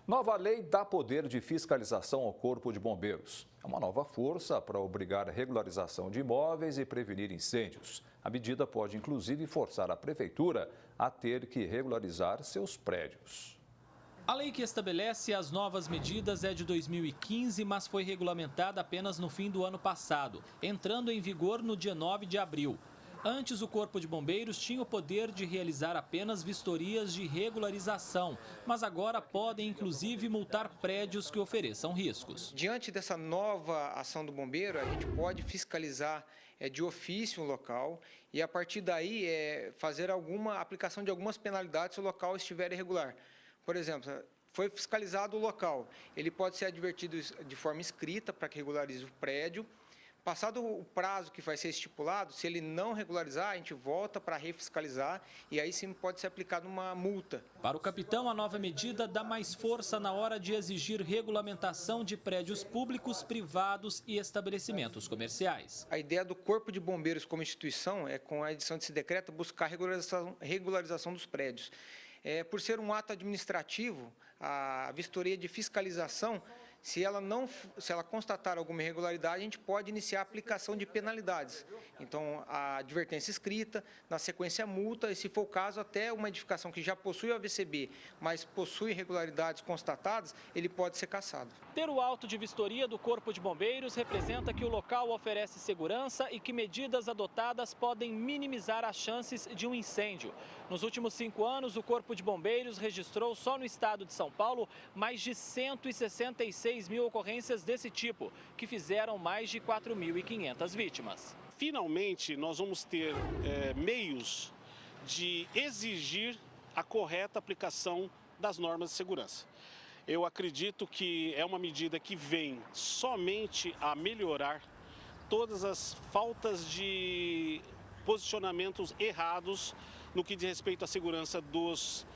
Nova lei dá poder de fiscalização ao Corpo de Bombeiros. É uma nova força para obrigar a regularização de imóveis e prevenir incêndios. A medida pode, inclusive, forçar a Prefeitura a ter que regularizar seus prédios. A lei que estabelece as novas medidas é de 2015, mas foi regulamentada apenas no fim do ano passado, entrando em vigor no dia 9 de abril. Antes, o Corpo de Bombeiros tinha o poder de realizar apenas vistorias de regularização, mas agora podem, inclusive, multar prédios que ofereçam riscos. Diante dessa nova ação do bombeiro, a gente pode fiscalizar de ofício o local e, a partir daí, fazer alguma aplicação de algumas penalidades se o local estiver irregular. Por exemplo, foi fiscalizado o local, ele pode ser advertido de forma escrita para que regularize o prédio. Passado o prazo que vai ser estipulado, se ele não regularizar, a gente volta para refiscalizar e aí sim pode ser aplicada uma multa. Para o capitão, a nova medida dá mais força na hora de exigir regulamentação de prédios públicos, privados e estabelecimentos comerciais. A ideia do Corpo de Bombeiros como instituição é, com a edição desse decreto, buscar regularização dos prédios. Por ser um ato administrativo, a vistoria de fiscalização, se ela constatar alguma irregularidade, a gente pode iniciar a aplicação de penalidades. Então, a advertência escrita, na sequência a multa, e se for o caso, até uma edificação que já possui o AVCB, mas possui irregularidades constatadas, ele pode ser cassado. Ter o auto de vistoria do Corpo de Bombeiros representa que o local oferece segurança e que medidas adotadas podem minimizar as chances de um incêndio. Nos últimos 5 anos, o Corpo de Bombeiros registrou só no estado de São Paulo mais de 166 mil ocorrências desse tipo, que fizeram mais de 4.500 vítimas. Finalmente, nós vamos ter meios de exigir a correta aplicação das normas de segurança. Eu acredito que é uma medida que vem somente a melhorar todas as faltas de posicionamentos errados no que diz respeito à segurança dos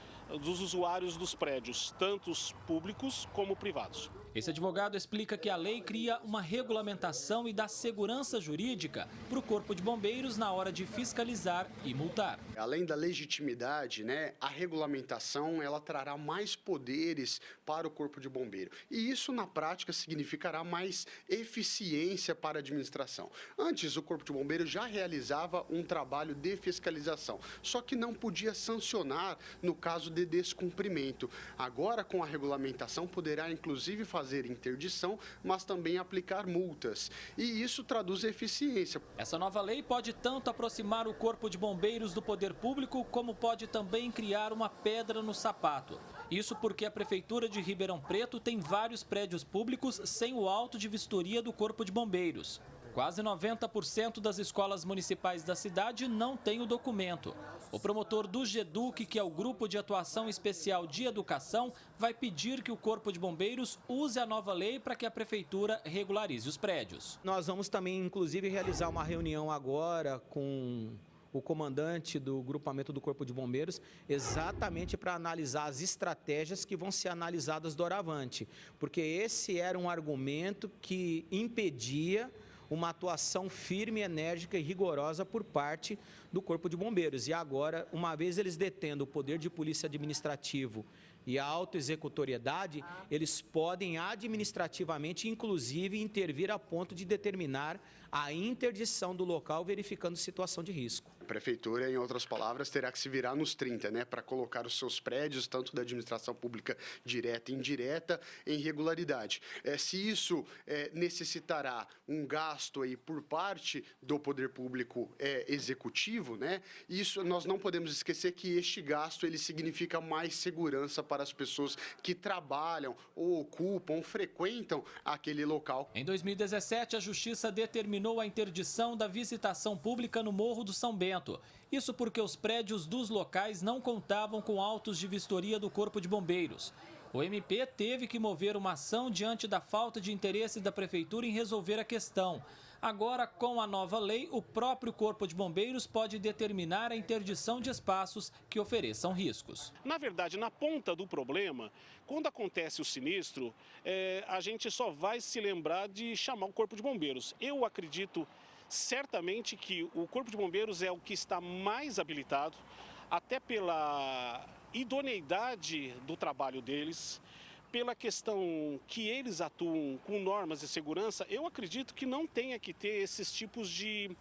usuários dos prédios, tanto os públicos como privados. Esse advogado explica que a lei cria uma regulamentação e dá segurança jurídica para o Corpo de Bombeiros na hora de fiscalizar e multar. Além da legitimidade, a regulamentação ela trará mais poderes para o Corpo de Bombeiro. E isso, na prática, significará mais eficiência para a administração. Antes, o Corpo de Bombeiro já realizava um trabalho de fiscalização, só que não podia sancionar no caso de descumprimento. Agora, com a regulamentação, poderá, inclusive, fazer interdição, mas também aplicar multas. E isso traduz eficiência. Essa nova lei pode tanto aproximar o Corpo de Bombeiros do poder público, como pode também criar uma pedra no sapato. Isso porque a Prefeitura de Ribeirão Preto tem vários prédios públicos sem o auto de vistoria do Corpo de Bombeiros. Quase 90% das escolas municipais da cidade não têm o documento. O promotor do GEDUC, que é o Grupo de Atuação Especial de Educação, vai pedir que o Corpo de Bombeiros use a nova lei para que a Prefeitura regularize os prédios. Nós vamos também, inclusive, realizar uma reunião agora com o comandante do grupamento do Corpo de Bombeiros, exatamente para analisar as estratégias que vão ser analisadas doravante. Porque esse era um argumento que impedia uma atuação firme, enérgica e rigorosa por parte do Corpo de Bombeiros. E agora, uma vez eles detendo o poder de polícia administrativo e a autoexecutoriedade, eles podem administrativamente, inclusive, intervir a ponto de determinar a interdição do local, verificando situação de risco. A Prefeitura, em outras palavras, terá que se virar nos 30, para colocar os seus prédios, tanto da administração pública direta e indireta, em regularidade. Se isso necessitará um gasto aí por parte do poder público executivo, isso nós não podemos esquecer que este gasto ele significa mais segurança para as pessoas que trabalham ou ocupam, ou frequentam aquele local. Em 2017, a Justiça determinou a interdição da visitação pública no Morro do São Bento. Isso porque os prédios dos locais não contavam com autos de vistoria do Corpo de Bombeiros. O MP teve que mover uma ação diante da falta de interesse da Prefeitura em resolver a questão. Agora, com a nova lei, o próprio Corpo de Bombeiros pode determinar a interdição de espaços que ofereçam riscos. Na verdade, na ponta do problema, quando acontece o sinistro, a gente só vai se lembrar de chamar o Corpo de Bombeiros. Eu acredito certamente que o Corpo de Bombeiros é o que está mais habilitado, até pela idoneidade do trabalho deles, pela questão que eles atuam com normas de segurança, eu acredito que não tenha que ter esses tipos de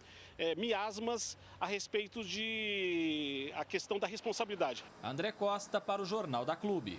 miasmas a respeito a questão da responsabilidade. André Costa para o Jornal da Clube.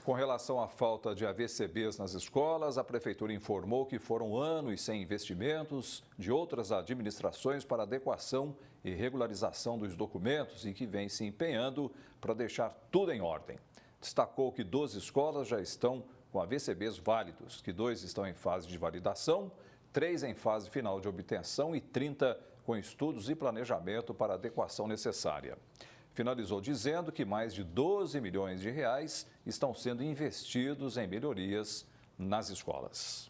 Com relação à falta de AVCBs nas escolas, a Prefeitura informou que foram anos sem investimentos de outras administrações para adequação e regularização dos documentos e que vem se empenhando para deixar tudo em ordem. Destacou que 12 escolas já estão com AVCBs válidos, que 2 estão em fase de validação, 3 em fase final de obtenção e 30 com estudos e planejamento para adequação necessária. Finalizou dizendo que mais de 12 milhões de reais estão sendo investidos em melhorias nas escolas.